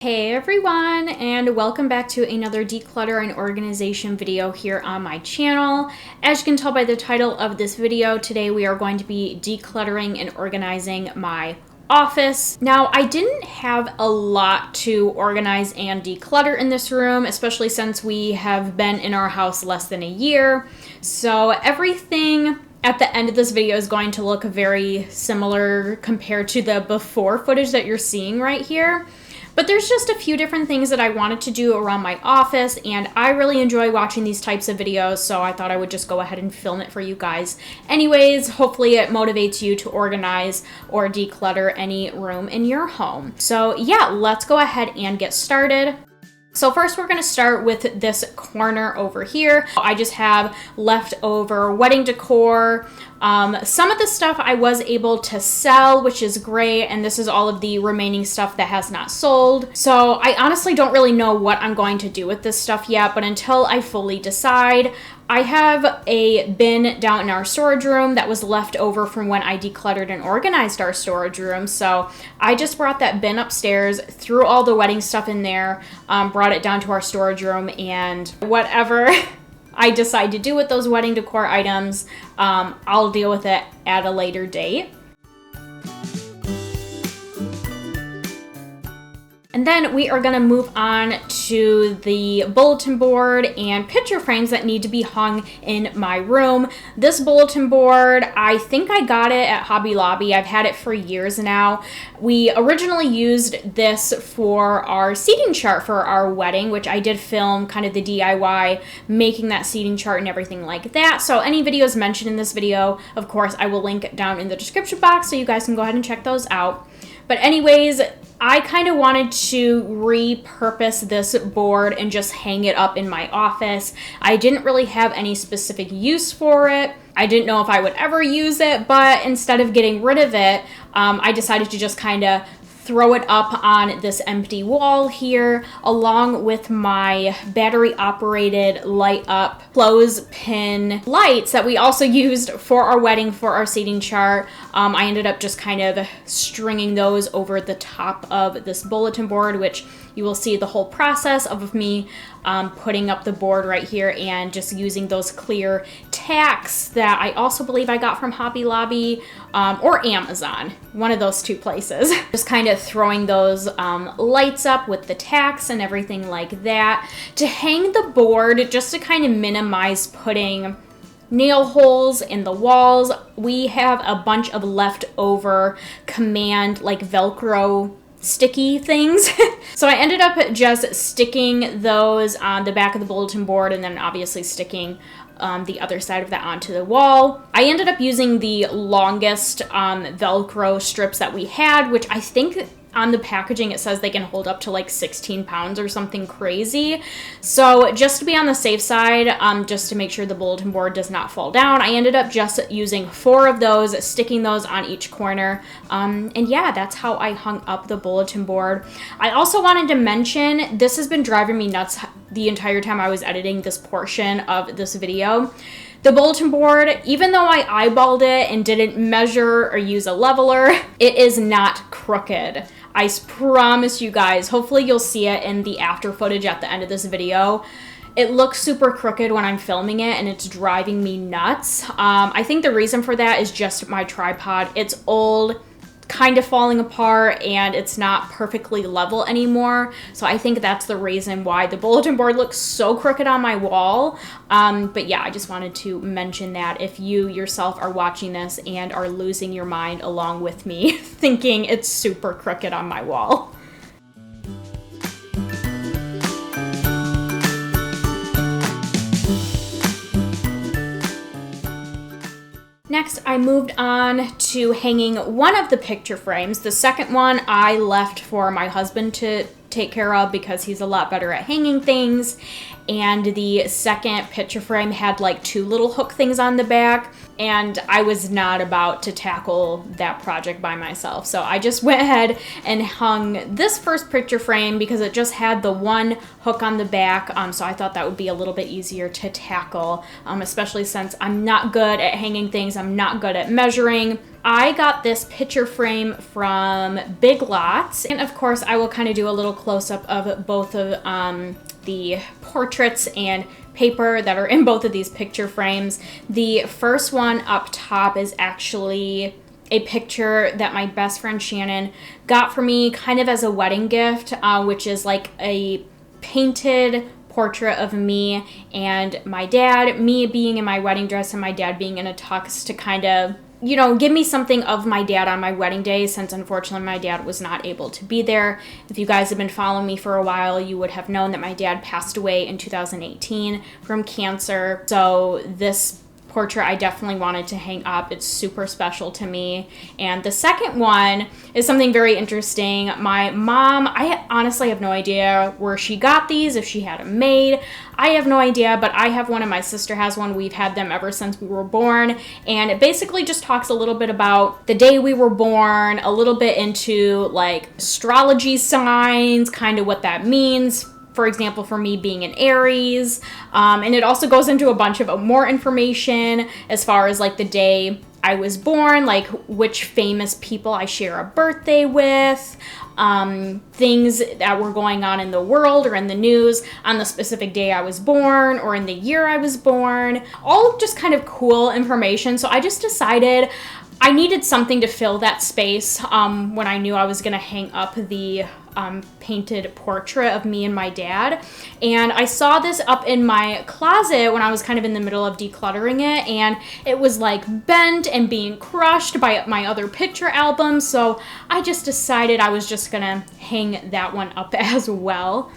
Hey everyone, and welcome back to another declutter and organization video here on my channel. As you can tell by the title of this video, today we are going to be decluttering and organizing my office. Now, I didn't have a lot to organize and declutter in this room, especially since we have been in our house less than a year. So everything at the end of this video is going to look very similar compared to the before footage that you're seeing right here. But there's just a few different things that I wanted to do around my office, and I really enjoy watching these types of videos, so I thought I would just go ahead and film it for you guys. Anyways, hopefully it motivates you to organize or declutter any room in your home. So yeah, let's go ahead and get started. So first we're going to start with this corner over here. I just have leftover wedding decor. Some of the stuff I was able to sell, which is great, and this is all of the remaining stuff that has not sold. So I honestly don't really know what I'm going to do with this stuff yet, but until I fully decide, I have a bin down in our storage room that was left over from when I decluttered and organized our storage room. So I just brought that bin upstairs, threw all the wedding stuff in there, brought it down to our storage room, and whatever I decide to do with those wedding decor items, I'll deal with it at a later date. And then we are going to move on to the bulletin board and picture frames that need to be hung in my room. This bulletin board, I think I got it at Hobby Lobby. I've had it for years now. We originally used this for our seating chart for our wedding, which I did film kind of the DIY, making that seating chart and everything like that. So any videos mentioned in this video, of course, I will link down in the description box so you guys can go ahead and check those out. But anyways, I kind of wanted to repurpose this board and just hang it up in my office. I didn't really have any specific use for it. I didn't know if I would ever use it, but instead of getting rid of it, I decided to just kind of throw it up on this empty wall here, along with my battery operated light up clothespin lights that we also used for our wedding for our seating chart. I ended up just kind of stringing those over the top of this bulletin board, which you will see the whole process of me putting up the board right here and just using those clear tacks that I also believe I got from Hobby Lobby or Amazon, one of those two places. Just kind of throwing those lights up with the tacks and everything like that to hang the board, just to kind of minimize putting nail holes in the walls. We have a bunch of leftover command like Velcro sticky things. So I ended up just sticking those on the back of the bulletin board and then obviously sticking the other side of that onto the wall. I ended up using the longest Velcro strips that we had, which I think on the packaging it says they can hold up to like 16 pounds or something crazy. So just to be on the safe side, just to make sure the bulletin board does not fall down, I ended up just using 4 of those, sticking those on each corner. And yeah, that's how I hung up the bulletin board. I also wanted to mention, this has been driving me nuts the entire time I was editing this portion of this video. The bulletin board, even though I eyeballed it and didn't measure or use a leveler, it is not crooked. I promise you guys, hopefully you'll see it in the after footage at the end of this video. It looks super crooked when I'm filming it and it's driving me nuts. I think the reason for that is just my tripod. It's old, kind of falling apart, and it's not perfectly level anymore. So I think that's the reason why the bulletin board looks so crooked on my wall. But yeah, I just wanted to mention that if you yourself are watching this and are losing your mind along with me, thinking it's super crooked on my wall. Next, I moved on to hanging one of the picture frames. The second one I left for my husband to take care of because he's a lot better at hanging things. And the second picture frame had like 2 little hook things on the back, and I was not about to tackle that project by myself. So I just went ahead and hung this first picture frame because it just had the 1 hook on the back. So I thought that would be a little bit easier to tackle, especially since I'm not good at hanging things. I'm not good at measuring. I got this picture frame from Big Lots. And of course, I will kind of do a little close-up of both of the portraits and paper that are in both of these picture frames. The first one up top is actually a picture that my best friend Shannon got for me kind of as a wedding gift, which is like a painted portrait of me and my dad, me being in my wedding dress and my dad being in a tux to kind of, you know, give me something of my dad on my wedding day, since unfortunately my dad was not able to be there. If you guys have been following me for a while, you would have known that my dad passed away in 2018 from cancer. So this portrait I definitely wanted to hang up. It's super special to me. And the second one is something very interesting. My mom, I honestly have no idea where she got these, if she had them made. I have no idea, but I have one and my sister has one. We've had them ever since we were born. And it basically just talks a little bit about the day we were born, a little bit into like astrology signs, kind of what that means. For example, for me being an Aries, and it also goes into a bunch of more information as far as like the day I was born, like which famous people I share a birthday with, things that were going on in the world or in the news on the specific day I was born or in the year I was born, all just kind of cool information. So I just decided I needed something to fill that space when I knew I was going to hang up the painted portrait of me and my dad. And I saw this up in my closet when I was kind of in the middle of decluttering it, and it was like bent and being crushed by my other picture album. So I just decided I was just going to hang that one up as well.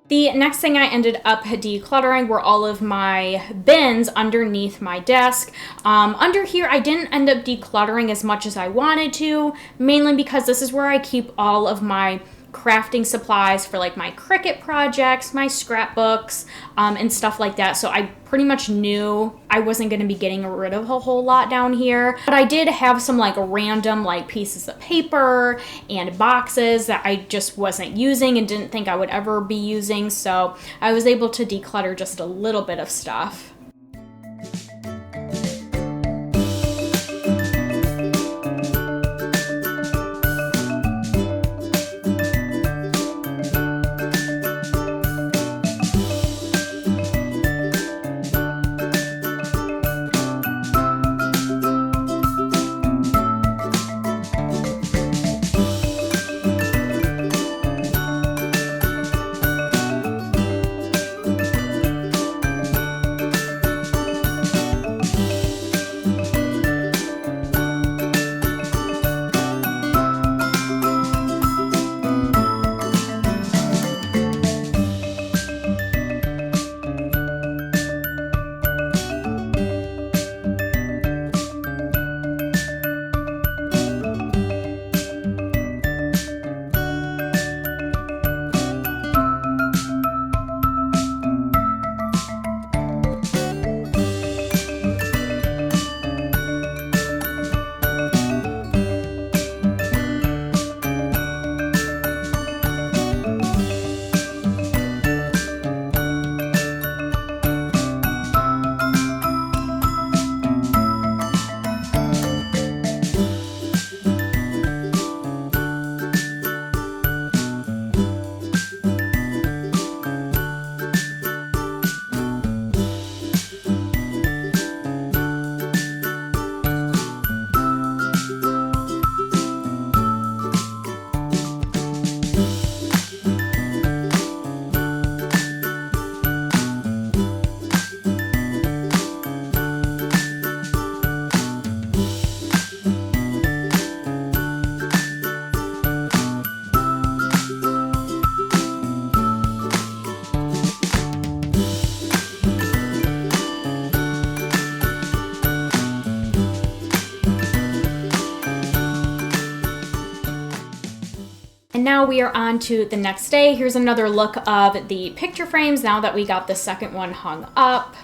The next thing I ended up decluttering were all of my bins underneath my desk. Under here, I didn't end up decluttering as much as I wanted to, mainly because this is where I keep all of my crafting supplies for like my Cricut projects, my scrapbooks, and stuff like that. So I pretty much knew I wasn't going to be getting rid of a whole lot down here. But I did have some like random like pieces of paper and boxes that I just wasn't using and didn't think I would ever be using. So I was able to declutter just a little bit of stuff. And now we are on to the next day. Here's another look of the picture frames now that we got the second one hung up.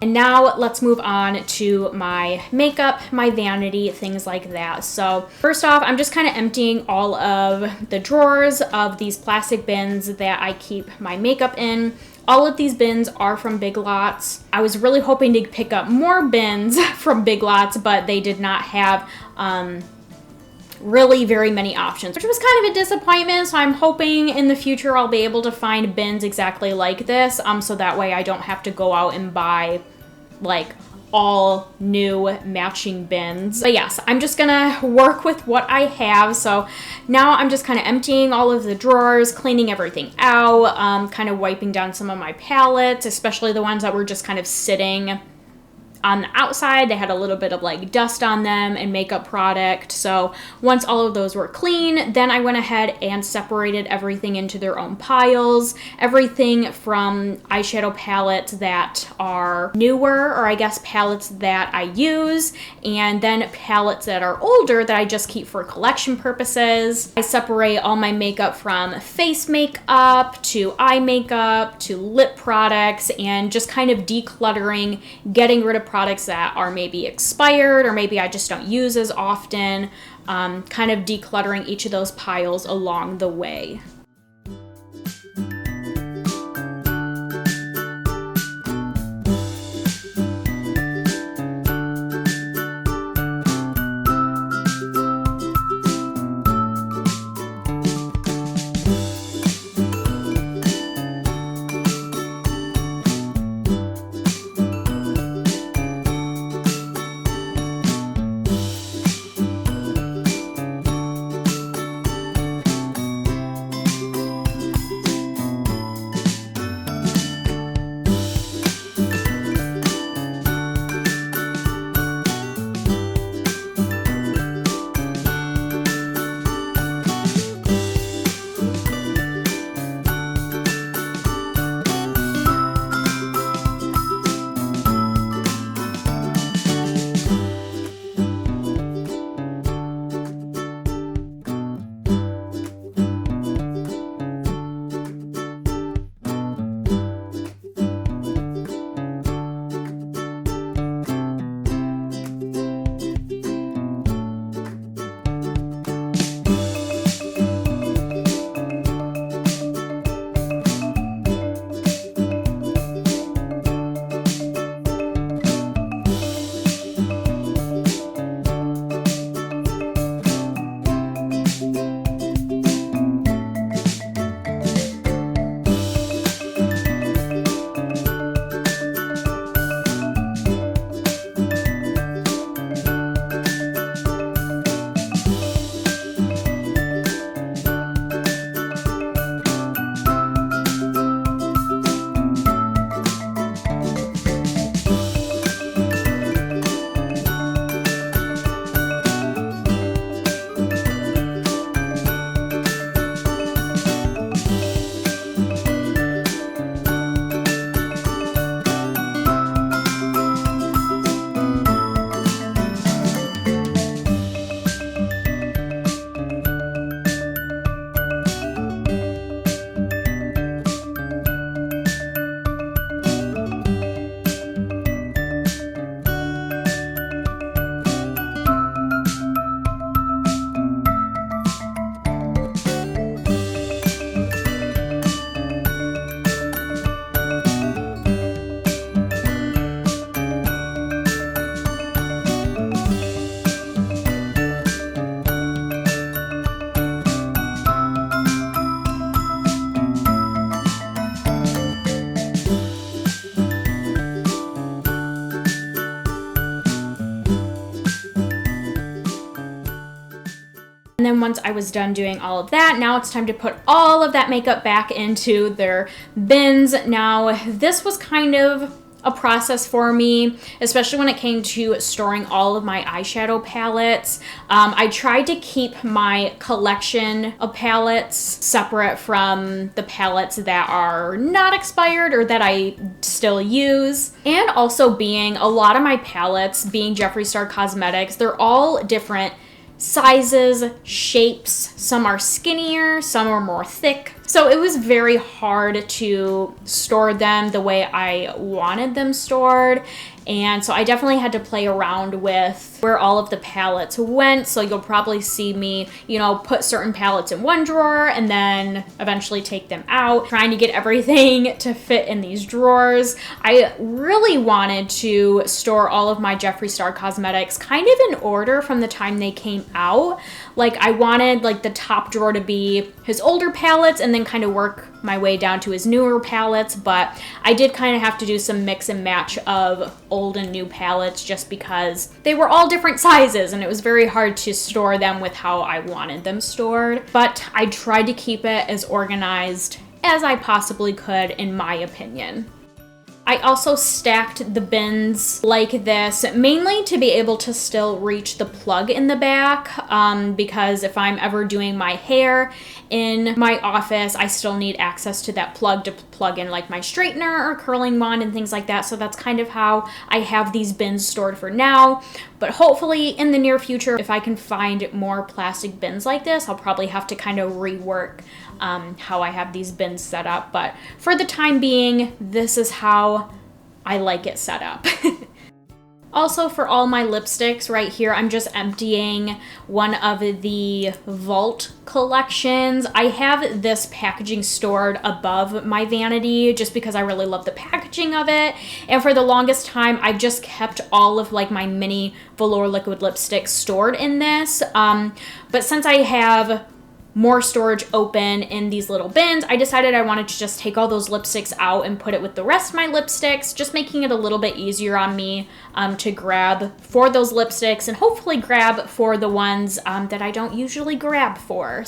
And now let's move on to my makeup, my vanity, things like that. So first off, I'm just kind of emptying all of the drawers of these plastic bins that I keep my makeup in. All of these bins are from Big Lots. I was really hoping to pick up more bins from Big Lots, but they did not have really very many options, which was kind of a disappointment. So I'm hoping in the future I'll be able to find bins exactly like this, so that way I don't have to go out and buy like all new matching bins. But yes, I'm just gonna work with what I have. So now I'm just kind of emptying all of the drawers, cleaning everything out, kind of wiping down some of my palettes, especially the ones that were just kind of sitting on the outside. They had a little bit of like dust on them and makeup product. So once all of those were clean, then I went ahead and separated everything into their own piles. Everything from eyeshadow palettes that are newer, or I guess palettes that I use, and then palettes that are older that I just keep for collection purposes. I separate all my makeup from face makeup to eye makeup to lip products, and just kind of decluttering, getting rid of products that are maybe expired or maybe I just don't use as often, kind of decluttering each of those piles along the way. And then once I was done doing all of that, now it's time to put all of that makeup back into their bins. Now, this was kind of a process for me, especially when it came to storing all of my eyeshadow palettes. I tried to keep my collection of palettes separate from the palettes that are not expired or that I still use. And also being a lot of my palettes, being Jeffree Star Cosmetics, they're all different sizes, shapes. Some are skinnier, some are more thick. So it was very hard to store them the way I wanted them stored. And so I definitely had to play around with where all of the palettes went. So you'll probably see me, put certain palettes in one drawer and then eventually take them out, trying to get everything to fit in these drawers. I really wanted to store all of my Jeffree Star cosmetics kind of in order from the time they came out. Like I wanted like the top drawer to be his older palettes and then kind of work my way down to his newer palettes, but I did kind of have to do some mix and match of old and new palettes just because they were all different sizes and it was very hard to store them with how I wanted them stored. But I tried to keep it as organized as I possibly could, in my opinion. I also stacked the bins like this, mainly to be able to still reach the plug in the back, because if I'm ever doing my hair in my office, I still need access to that plug to plug in like my straightener or curling wand and things like that. So that's kind of how I have these bins stored for now. But hopefully in the near future, if I can find more plastic bins like this, I'll probably have to kind of rework how I have these bins set up. But for the time being, this is how I like it set up. Also, for all my lipsticks right here, I'm just emptying one of the Vault collections. I have this packaging stored above my vanity just because I really love the packaging of it. And for the longest time, I've just kept all of like my mini velour liquid lipsticks stored in this. But since I have more storage open in these little bins, I decided I wanted to just take all those lipsticks out and put it with the rest of my lipsticks, just making it a little bit easier on me to grab for those lipsticks and hopefully grab for the ones that I don't usually grab for.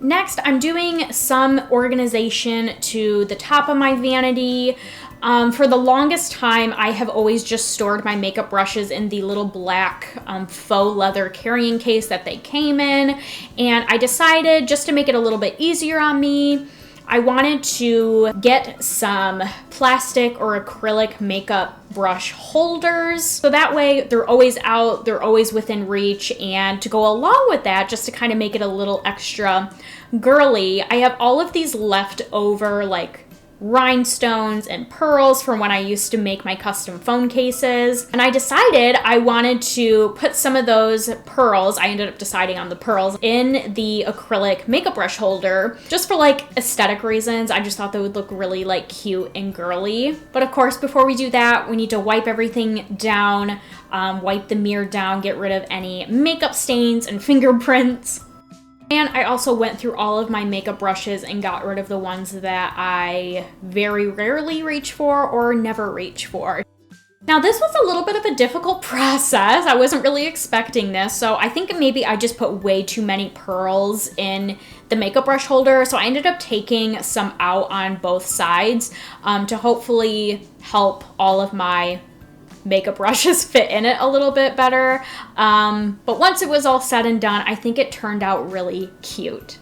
Next, I'm doing some organization to the top of my vanity. For the longest time, I have always just stored my makeup brushes in the little black faux leather carrying case that they came in. And I decided, just to make it a little bit easier on me, I wanted to get some plastic or acrylic makeup brush holders. So that way they're always out, they're always within reach. And to go along with that, just to kind of make it a little extra girly, I have all of these leftover like rhinestones and pearls from when I used to make my custom phone cases. And I decided I wanted to put some of those pearls, I ended up deciding on the pearls, in the acrylic makeup brush holder just for like aesthetic reasons. I just thought they would look really like cute and girly. But of course, before we do that, we need to wipe everything down, wipe the mirror down, get rid of any makeup stains and fingerprints. And I also went through all of my makeup brushes and got rid of the ones that I very rarely reach for or never reach for. Now, this was a little bit of a difficult process. I wasn't really expecting this, so I think maybe I just put way too many pearls in the makeup brush holder, so I ended up taking some out on both sides to hopefully help all of my makeup brushes fit in it a little bit better. But once it was all said and done, I think it turned out really cute.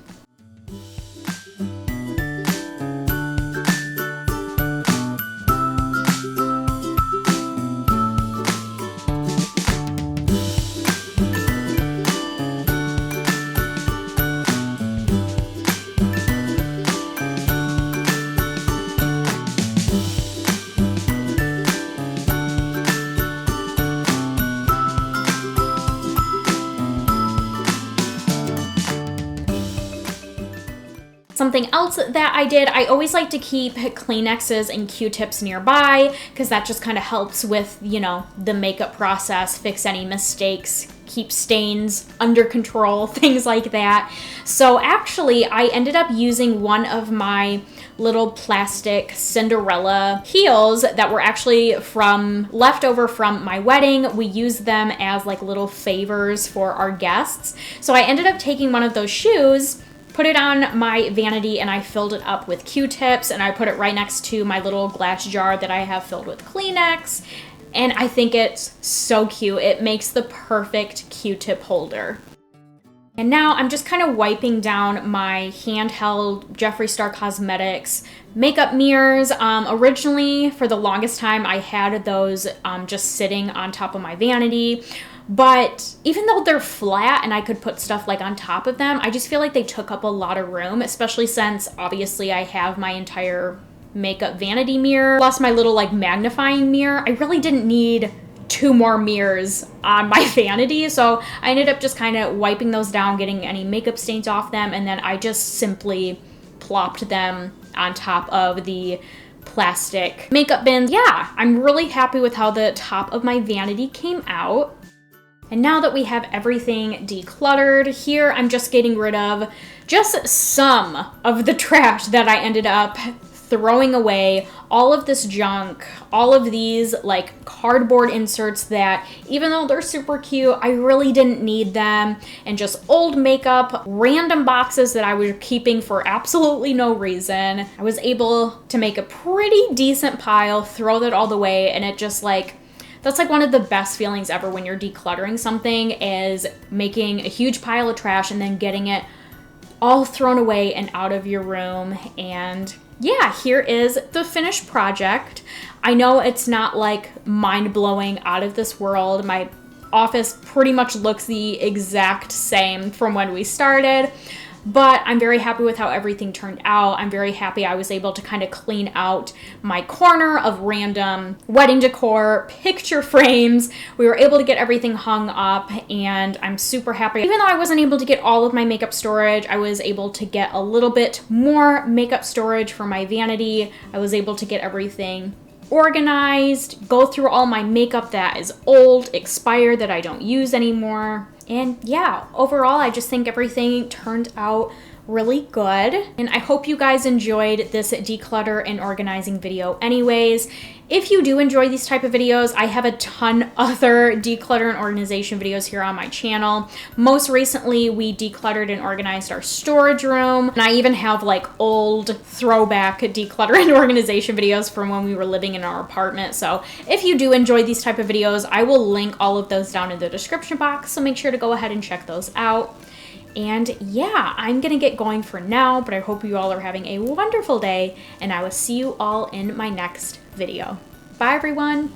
Something else that I did, I always like to keep Kleenexes and Q-tips nearby because that just kind of helps with, you know, the makeup process, fix any mistakes, keep stains under control, things like that. So actually, I ended up using one of my little plastic Cinderella heels that were actually leftover from my wedding. We used them as like little favors for our guests. So I ended up taking one of those shoes, put it on my vanity, and I filled it up with Q-tips, and I put it right next to my little glass jar that I have filled with Kleenex. And I think it's so cute. It makes the perfect Q-tip holder. And now I'm just kind of wiping down my handheld Jeffree Star Cosmetics makeup mirrors. Originally, for the longest time, I had those just sitting on top of my vanity. But even though they're flat and I could put stuff like on top of them, I just feel like they took up a lot of room, especially since obviously I have my entire makeup vanity mirror plus my little like magnifying mirror. I really didn't need 2 more mirrors on my vanity, so I ended up just kind of wiping those down, getting any makeup stains off them, and then I just simply plopped them on top of the plastic makeup bins. Yeah, I'm really happy with how the top of my vanity came out. And now that we have everything decluttered, here I'm just getting rid of just some of the trash that I ended up throwing away, all of this junk, all of these like cardboard inserts that even though they're super cute, I really didn't need them, and just old makeup, random boxes that I was keeping for absolutely no reason. I was able to make a pretty decent pile, throw that all the way, and it just like, that's like one of the best feelings ever when you're decluttering something, is making a huge pile of trash and then getting it all thrown away and out of your room. And yeah, here is the finished project. I know it's not like mind-blowing, out of this world. My office pretty much looks the exact same from when we started, but I'm very happy with how everything turned out. I'm very happy I was able to kind of clean out my corner of random wedding decor, picture frames. We were able to get everything hung up, and I'm super happy. Even though I wasn't able to get all of my makeup storage, I was able to get a little bit more makeup storage for my vanity. I was able to get everything organized, go through all my makeup that is old, expired, that I don't use anymore. And yeah, overall, I just think everything turned out really good. And I hope you guys enjoyed this declutter and organizing video anyways. If you do enjoy these type of videos, I have a ton other declutter and organization videos here on my channel. Most recently, we decluttered and organized our storage room. And I even have like old throwback declutter and organization videos from when we were living in our apartment. So if you do enjoy these type of videos, I will link all of those down in the description box. So make sure to go ahead and check those out. And yeah, I'm gonna get going for now, but I hope you all are having a wonderful day, and I will see you all in my next video. Bye, everyone.